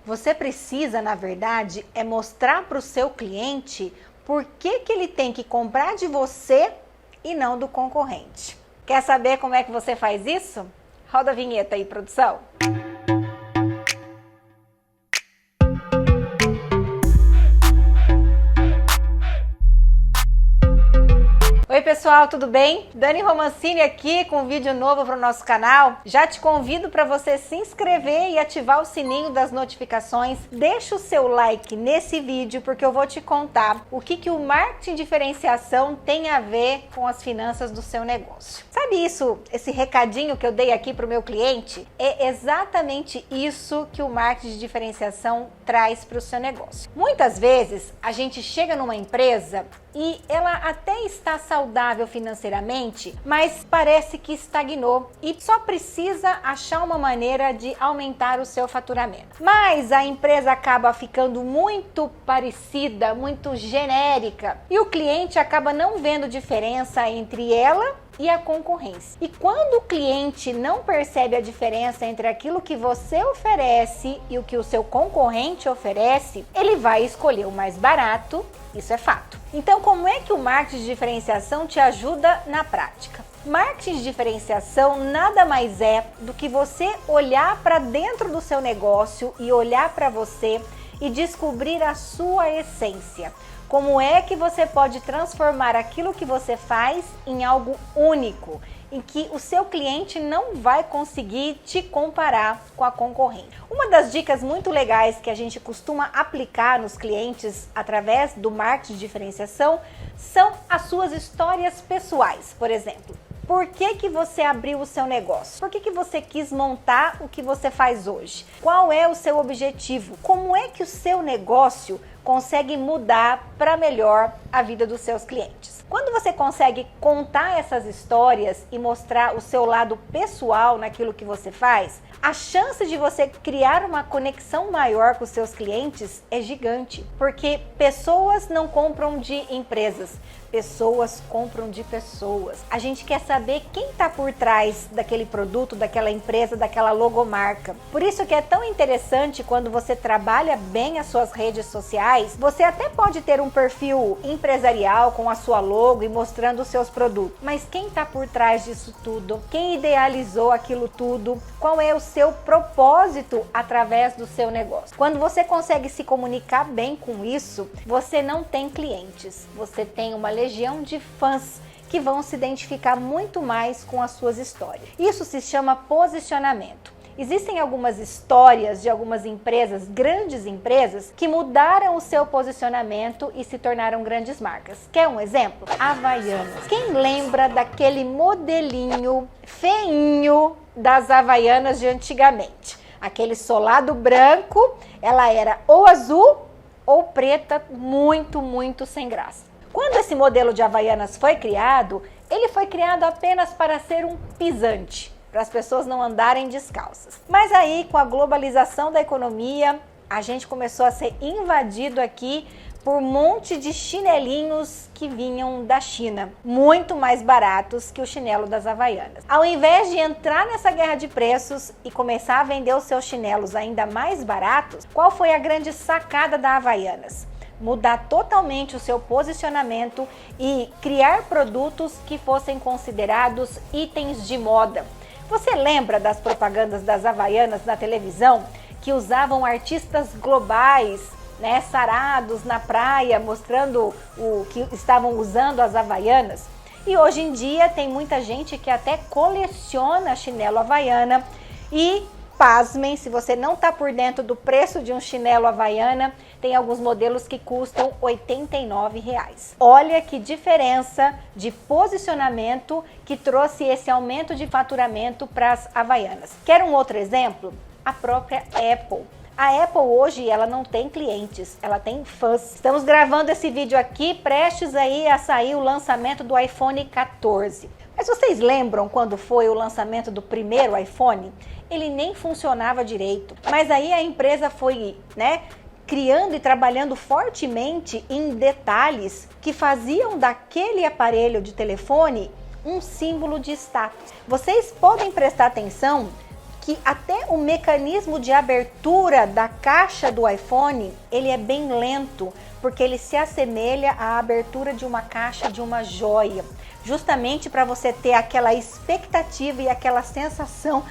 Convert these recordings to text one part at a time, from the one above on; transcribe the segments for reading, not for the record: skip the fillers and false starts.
Você precisa, na verdade, mostrar para o seu cliente por que ele tem que comprar de você e não do concorrente. Quer saber como é que você faz isso? Roda a vinheta aí, produção. Oi pessoal, tudo bem? Dani Romancini aqui com um vídeo novo para o nosso canal. Já te convido para você se inscrever e ativar o sininho das notificações. Deixa o seu like nesse vídeo porque eu vou te contar o que o marketing diferenciação tem a ver com as finanças do seu negócio. Sabe isso, esse recadinho que eu dei aqui para o meu cliente? É exatamente isso que o marketing de diferenciação traz para o seu negócio. Muitas vezes a gente chega numa empresa e ela até está saudável financeiramente, mas parece que estagnou e só precisa achar uma maneira de aumentar o seu faturamento. Mas a empresa acaba ficando muito parecida, muito genérica e o cliente acaba não vendo diferença entre ela e a concorrência. E quando o cliente não percebe a diferença entre aquilo que você oferece e o que o seu concorrente oferece, ele vai escolher o mais barato, isso é fato. Então, como é que o marketing de diferenciação te ajuda na prática? Marketing de diferenciação nada mais é do que você olhar para dentro do seu negócio e olhar para você e descobrir a sua essência. Como é que você pode transformar aquilo que você faz em algo único, em que o seu cliente não vai conseguir te comparar com a concorrente. Uma das dicas muito legais que a gente costuma aplicar nos clientes através do marketing de diferenciação são as suas histórias pessoais, por exemplo. Por que você abriu o seu negócio? Por que você quis montar o que você faz hoje? Qual é o seu objetivo? Como é que o seu negócio consegue mudar para melhor a vida dos seus clientes? Quando você consegue contar essas histórias e mostrar o seu lado pessoal naquilo que você faz, a chance de você criar uma conexão maior com os seus clientes é gigante, porque pessoas não compram de empresas, pessoas compram de pessoas. A gente quer saber quem está por trás daquele produto, daquela empresa, daquela logomarca. Por isso que é tão interessante quando você trabalha bem as suas redes sociais, você até pode ter um perfil empresarial com a sua logo e mostrando os seus produtos. Mas quem está por trás disso tudo? Quem idealizou aquilo tudo? Qual é o seu propósito através do seu negócio? Quando você consegue se comunicar bem com isso, você não tem clientes, você tem uma legião de fãs que vão se identificar muito mais com as suas histórias. Isso se chama posicionamento. Existem algumas histórias de algumas empresas, grandes empresas, que mudaram o seu posicionamento e se tornaram grandes marcas. Quer um exemplo? Havaianas. Quem lembra daquele modelinho feinho das Havaianas de antigamente? Aquele solado branco, ela era ou azul ou preta, muito sem graça. Quando esse modelo de Havaianas foi criado, ele foi criado apenas para ser um pisante, para as pessoas não andarem descalças. Mas aí, com a globalização da economia, a gente começou a ser invadido aqui por um monte de chinelinhos que vinham da China, muito mais baratos que o chinelo das Havaianas. Ao invés de entrar nessa guerra de preços e começar a vender os seus chinelos ainda mais baratos, qual foi a grande sacada da Havaianas? Mudar totalmente o seu posicionamento e criar produtos que fossem considerados itens de moda. Você lembra das propagandas das Havaianas na televisão que usavam artistas globais, né, sarados na praia, mostrando o que estavam usando as Havaianas? E hoje em dia tem muita gente que até coleciona chinelo Havaiana e, pasmem, se você não está por dentro do preço de um chinelo Havaiana, tem alguns modelos que custam R$ 89. Olha que diferença de posicionamento que trouxe esse aumento de faturamento para as Havaianas. Quer um outro exemplo? A própria Apple. A Apple hoje, ela não tem clientes, ela tem fãs. Estamos gravando esse vídeo aqui, prestes aí a sair o lançamento do iPhone 14. Mas vocês lembram quando foi o lançamento do primeiro iPhone? Ele nem funcionava direito. Mas aí a empresa foi, criando e trabalhando fortemente em detalhes que faziam daquele aparelho de telefone um símbolo de status. Vocês podem prestar atenção que até o mecanismo de abertura da caixa do iPhone, ele é bem lento, porque ele se assemelha à abertura de uma caixa de uma joia, justamente para você ter aquela expectativa e aquela sensação,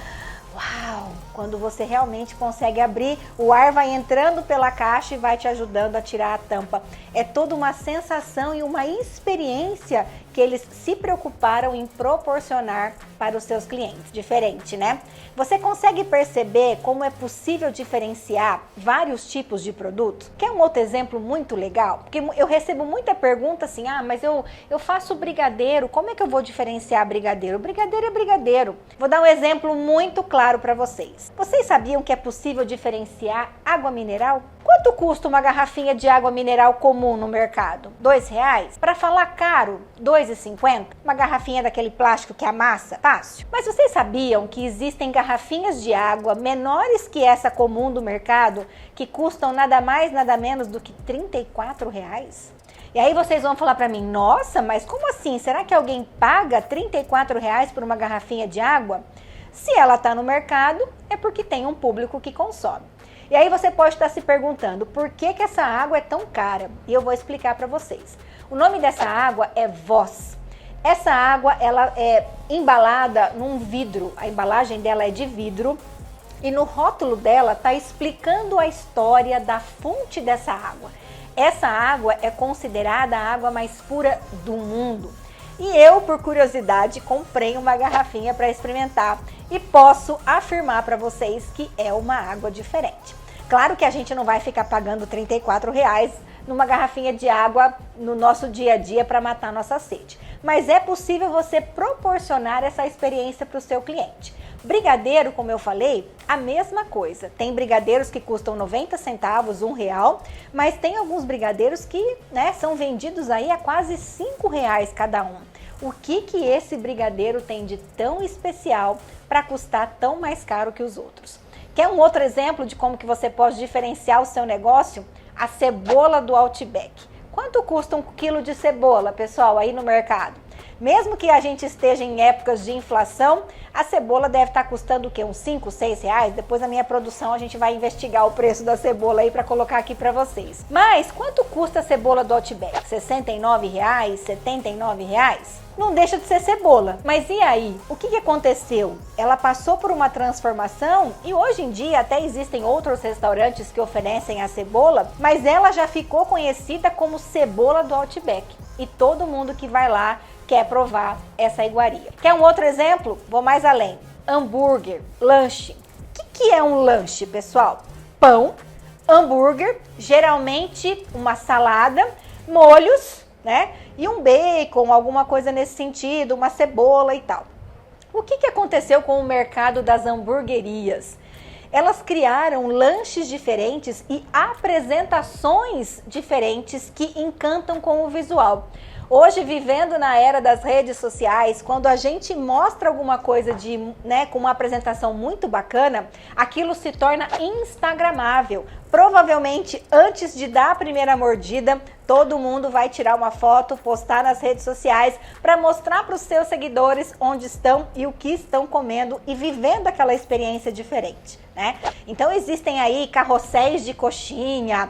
uau, quando você realmente consegue abrir, o ar vai entrando pela caixa e vai te ajudando a tirar a tampa. É toda uma sensação e uma experiência que eles se preocuparam em proporcionar para os seus clientes. Diferente, né? Você consegue perceber como é possível diferenciar vários tipos de produtos? Quer um outro exemplo muito legal? Porque eu recebo muita pergunta assim, mas eu faço brigadeiro, como é que eu vou diferenciar brigadeiro? Brigadeiro é brigadeiro. Vou dar um exemplo muito claro para vocês. Vocês sabiam que é possível diferenciar água mineral? Quanto custa uma garrafinha de água mineral comum no mercado? R$2? Para falar caro, R$2,50? Uma garrafinha daquele plástico que amassa? Fácil. Mas vocês sabiam que existem garrafinhas de água menores que essa comum do mercado que custam nada mais, nada menos do que R$34? E aí vocês vão falar para mim, nossa, mas como assim? Será que alguém paga R$34 por uma garrafinha de água? Se ela está no mercado, é porque tem um público que consome. E aí você pode estar se perguntando, por que essa água é tão cara? E eu vou explicar para vocês. O nome dessa água é Voss. Essa água, ela é embalada num vidro, a embalagem dela é de vidro, e no rótulo dela está explicando a história da fonte dessa água. Essa água é considerada a água mais pura do mundo. E eu, por curiosidade, comprei uma garrafinha para experimentar e posso afirmar para vocês que é uma água diferente. Claro que a gente não vai ficar pagando R$34 numa garrafinha de água no nosso dia a dia para matar nossa sede. Mas é possível você proporcionar essa experiência para o seu cliente. Brigadeiro, como eu falei, a mesma coisa. Tem brigadeiros que custam 90 centavos, R$1, mas tem alguns brigadeiros que, são vendidos aí a quase R$5 cada um. O que esse brigadeiro tem de tão especial para custar tão mais caro que os outros? Quer um outro exemplo de como que você pode diferenciar o seu negócio? A cebola do Outback. Quanto custa um quilo de cebola, pessoal, aí no mercado? Mesmo que a gente esteja em épocas de inflação, a cebola deve estar custando o quê? Uns R$5, R$6? Depois na minha produção a gente vai investigar o preço da cebola aí para colocar aqui para vocês. Mas quanto custa a cebola do Outback? R$69? R$79? Não deixa de ser cebola. Mas e aí? O que aconteceu? Ela passou por uma transformação e hoje em dia até existem outros restaurantes que oferecem a cebola, mas ela já ficou conhecida como cebola do Outback. E todo mundo que vai lá quer provar essa iguaria. Quer um outro exemplo? Vou mais além. Hambúrguer, lanche. O que é um lanche, pessoal? Pão, hambúrguer, geralmente uma salada, molhos, e um bacon, alguma coisa nesse sentido, uma cebola e tal. O que aconteceu com o mercado das hamburguerias? Elas criaram lanches diferentes e apresentações diferentes que encantam com o visual. Hoje, vivendo na era das redes sociais, quando a gente mostra alguma coisa com uma apresentação muito bacana, aquilo se torna instagramável. Provavelmente, antes de dar a primeira mordida, todo mundo vai tirar uma foto, postar nas redes sociais para mostrar para os seus seguidores onde estão e o que estão comendo e vivendo aquela experiência diferente, Então, existem aí carrosséis de coxinha,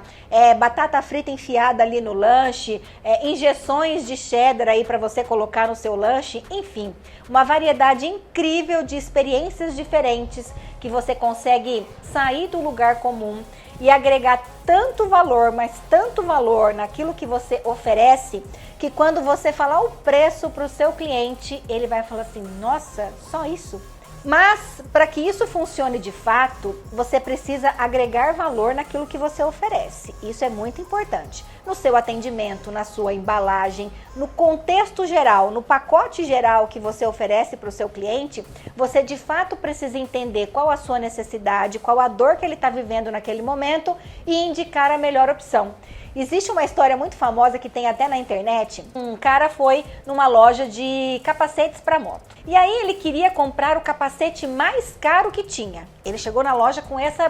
batata frita enfiada ali no lanche, injeções de cheddar aí para você colocar no seu lanche, enfim, uma variedade incrível de experiências diferentes que você consegue sair do lugar comum e agregar tanto valor, mas tanto valor naquilo que você oferece, que quando você falar o preço para o seu cliente, ele vai falar assim, nossa, só isso? Mas, para que isso funcione de fato, você precisa agregar valor naquilo que você oferece. Isso é muito importante. No seu atendimento, na sua embalagem, no contexto geral, no pacote geral que você oferece para o seu cliente, você de fato precisa entender qual a sua necessidade, qual a dor que ele está vivendo naquele momento e indicar a melhor opção. Existe uma história muito famosa que tem até na internet. Um cara foi numa loja de capacetes para moto. E aí ele queria comprar o capacete mais caro que tinha. Ele chegou na loja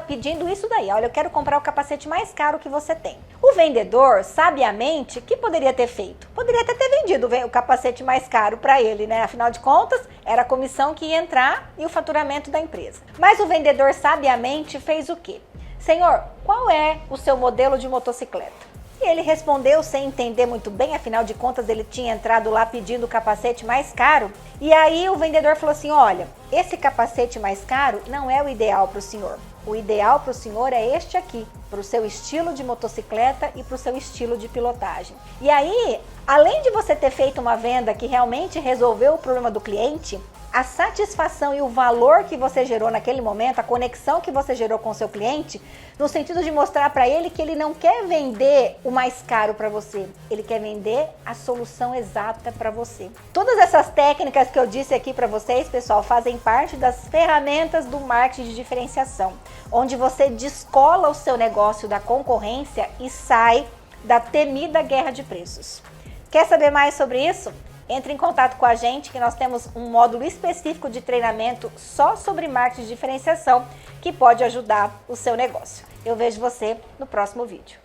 pedindo isso daí. Olha, eu quero comprar o capacete mais caro que você tem. O vendedor, sabiamente, o que poderia ter feito? Poderia até ter vendido o capacete mais caro para ele, Afinal de contas, Era a comissão que ia entrar e o faturamento da empresa. Mas o vendedor sabiamente fez o quê? Senhor, qual é o seu modelo de motocicleta? E ele respondeu sem entender muito bem, afinal de contas ele tinha entrado lá pedindo o capacete mais caro. E aí o vendedor falou assim, olha, esse capacete mais caro não é o ideal para o senhor. O ideal para o senhor é este aqui, para o seu estilo de motocicleta e para o seu estilo de pilotagem. E aí, além de você ter feito uma venda que realmente resolveu o problema do cliente, a satisfação e o valor que você gerou naquele momento, a conexão que você gerou com o seu cliente, no sentido de mostrar para ele que ele não quer vender o mais caro para você, ele quer vender a solução exata para você. Todas essas técnicas que eu disse aqui para vocês, pessoal, fazem parte das ferramentas do marketing de diferenciação, onde você descola o seu negócio da concorrência e sai da temida guerra de preços. Quer saber mais sobre isso? Entre em contato com a gente que nós temos um módulo específico de treinamento só sobre marketing de diferenciação que pode ajudar o seu negócio. Eu vejo você no próximo vídeo.